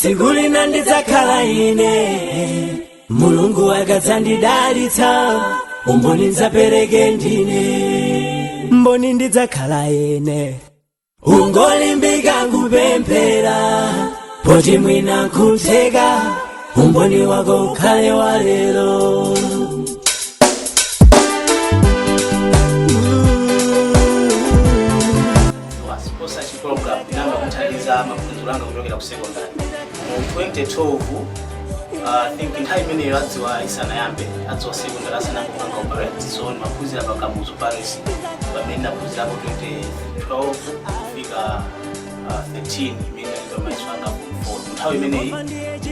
Siguli nandidzakhala ine Mulungu akadzandidalitsa umboni ndidzapereke ndine mboni ndidzakhala ine ungolimbika kupemphera poti mwina kutheka umboni wako ukhale wa lero. Program inamba kuthandiza mafunzo langa kutokera ku secondary mu 2012. I think in time many yadziwa isanayambe adziwa secondary asana kupanga operate so maphunzira pakamuzo Paris pamene naphunzira ku 2012 kufika 13 imene ndo maiswanga ku 4 nthawi imeneyi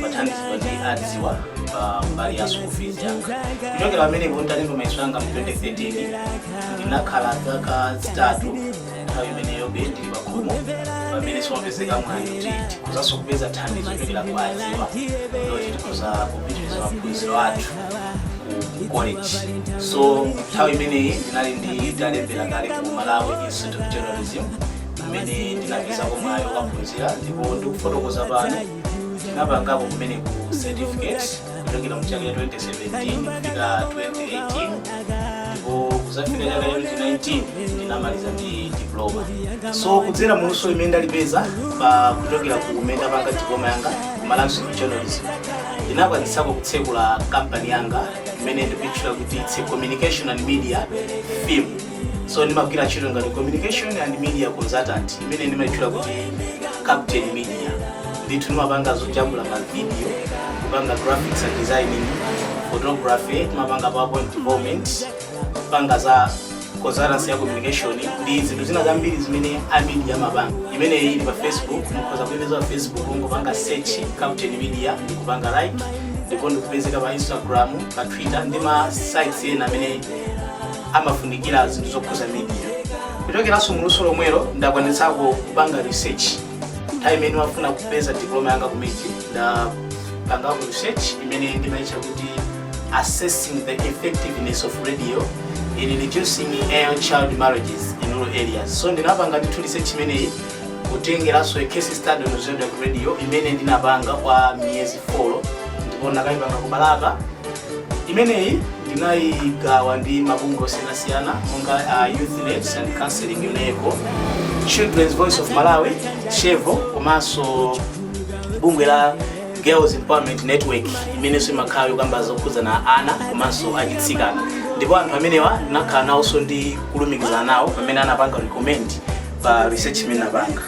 mathandizidwa ndi adziwa pa mbali ya school fees yanga kutokera pamene voluntary ndo maiswanga mu 2013 ndinakhala zaka zitatu nthawi imeneyo ndili pakhomo pamene siwapezeka mwayi kuti tikuzaso kupeza thandizo kuchokera kwa adziwa loti tikuza kupitiriza maphunziro athu ku college. So nthawi imeneyi ndinali ndalembera kale ku Malawi Institute of Journalism imene ndinapezako mwayi wokaphunzira ndipo ndikufotokoza pano ndinapangapo kumene ku certificate kuchokera mu chaka cha 2017 kufika 2018 ndipo kuzafika chaka cha 2019 ndinamaliza ndi diploma. So kudzera munso imene ndalipeza pa kuchokera ku kumene ndapanga diploma yanga ku Malawi Institute of Journalism ndinakwanisako kutsekula company yanga imene ndikuitchula kuti it's communication and media firm. So ndimagwira ntchito ngati communication and media consultant imene ndimaitchula kuti Captain Media. Ndithu ndimapanga zojambula ma video, kupanga graphics and designing, photography, mapanga PowerPoint development, panga za consultancy ya communication ndi zinthu zina zambiri zimene media mapanga. Imene ili pa Facebook, mukhoza kuipeza pa Facebook ngopanga search Captain Media, ndikupanga like, ndipo ndikupezeka pa Instagram, pa Twitter ndi ma sites ena amene amafunikira zinthu zokhuza media. Kuchokeraso muluso lomwelo ndakwanitsako kupanga research. Nthawi imene wafuna kupeza diploma yanga kumeti ndapanga research imene ndimaitcha kuti assessing the effectiveness of radio in reducing child marriages in rural areas. So ndinapanga ndi research imeneyi kutengeraso case study on radio imene ndinapanga kwa miyezi 4 ndipo ndakayipanga ku Balaka. Imeneyi ndinayigawa ndi mabungwe osiyanasiyana monga Youth Led and Counseling UNESCO, Children's Voice of Malawi, Chevo, komanso bungwe la Girls Empowerment Network imene simakhala yokamba zokhuza na ana komanso achitsikana. Ndipo anthu amenewa ndinakhala nawonso ndi kulumikizana nawo pamene anapanga recommend pa research imene napanga.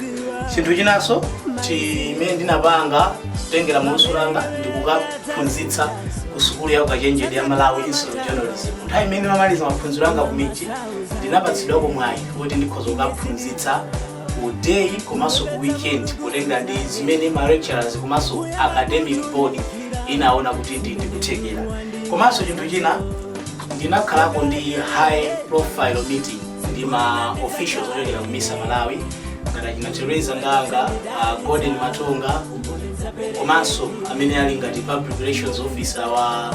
Chinthu chinaso chimene ndinapanga kutengera muluso langa ndikukaphunzitsa ku sukulu ya ukachenjede ya Malawi Institute of Journalism. Nthawi imene ndimaliza maphunziro anga kumiti ndinapatsidwako mwayi kuti ndikhoza kukaphunzitsa ku day komanso ku weekend kutenga ndi zimene ma lecturers komanso academic board inaona kuti ndikuthekera. Komanso chinthu china ndinakhalako ndi high profile meeting ndi ma officials ochokera ku Misa Malawi ngati china Teresa Nganga, Gordon Matonga komanso amene ali ngati public relations officer wa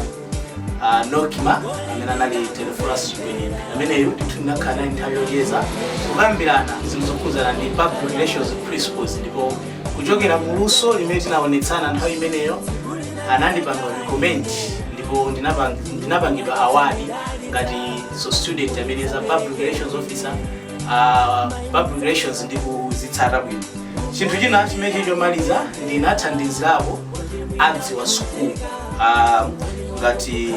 Nokima amene anali Teleforce Chikwenyeni. Ameneyo ndinakhala nthawi yocheza kukambirana zinthu zokhuzana ndi public relations principles ndipo kuchokera muluso limene tinaonetsana nthawi imeneyo anandipanga recommend ndipo ndinapangidwa award ngati student amene za public relations officer public relations ndipo zitsata bwino. Chinthu china chimene chomaliza ndinathandizirapo adziwa school ngati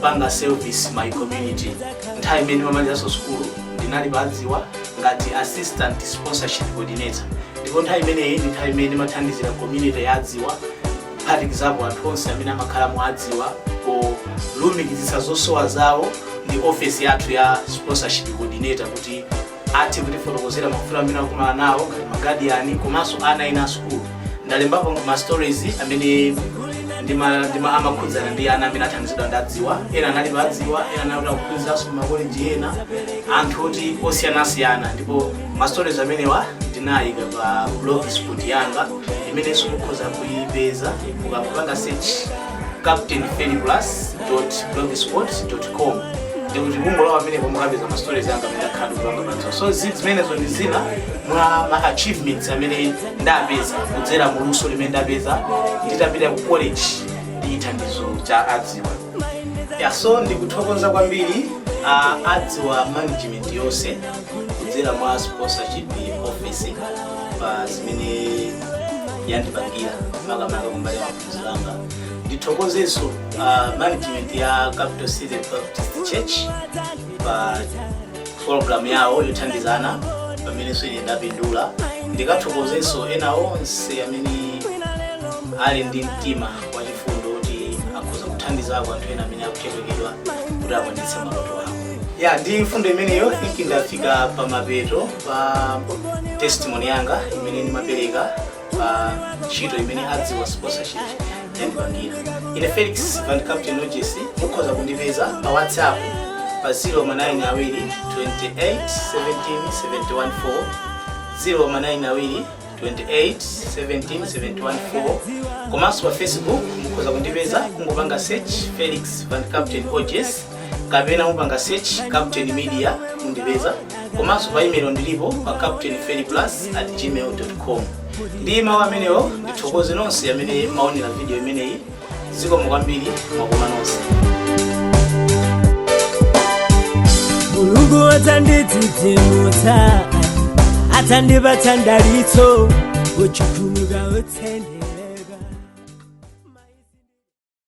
panga service my community. Nthawi imene ndimaliza school ndinali padziwa ngati assistant sponsorship coordinator ndipo nthawi imeneyi ndi nthawi imene ndimathandizira community ya adziwa phatikizapo anthu onse amene amakhala mu adziwa polumikizitsa zosowa zawo ndi office yathu ya sponsorship coordinator kuti ati kuti fotokozera mafuta amene akumana nawo ngati magadiani komanso ana ina school. Ndalembapo ma stories amene ndima amakhudzana ndi ana amene athandizidwa ndi adziwa, ena anali padziwa, ena anali kuphunziranso mu college ena, anthu oti osiyanasiyana. Ndipo ma stories amenewa ndinayika pa blogspot yanga imenenso mukhoza kuipeza mukapanga search captainfelix.blogspot.com ndikuti kungolowa pamene pomukapeza ma stories anga amene akhala kupanga patso. So zimenezo ndi zina mwa ma achievements amene ndapeza kudzera mu luso limene ndapeza nditapita ku college ndi thandizo cha adziwa. Yeah, so ndikuthokoza kwambiri adziwa management yonse kudzera mwa sponsorship office pa zimene yandipangira makamaka kumbali maphunziro anga. Ndithokozeso management ya Capital City Baptist Church pa program yawo yothandizana pamene ine ndapindula. Ndikathokozeso ena onse amene ali ndi mtima wachifundo kuti akhoza kuthandizako anthu ena amene akuchepekedwa kuti akwaniritse maloto awo. Yeah, ndi mfundo imeneyo think ndafika pa mapeto pa testimony yanga imene ndimapereka pa ntchito imene adziwa sponsorship yandipangira. Ine Felix van Captain Oggess mukhoza kundipeza pa WhatsApp pa 092 28 17 714 092 28 17 714. Komanso pa Facebook mukhoza kundipeza kungopanga search Felix van Captain Oggess kapena mupanga search Captain Media mundipeza. Komanso pa email ndilipo pa captainfelix@gmail.com. Ndi mawu amenewo ndithokoze nonse amene maonera video imeneyi. Zikomo kwambiri mwakoma nonse. Mulungu atanditsitsimutsa atandipatsa ndalitso uchikumuka utse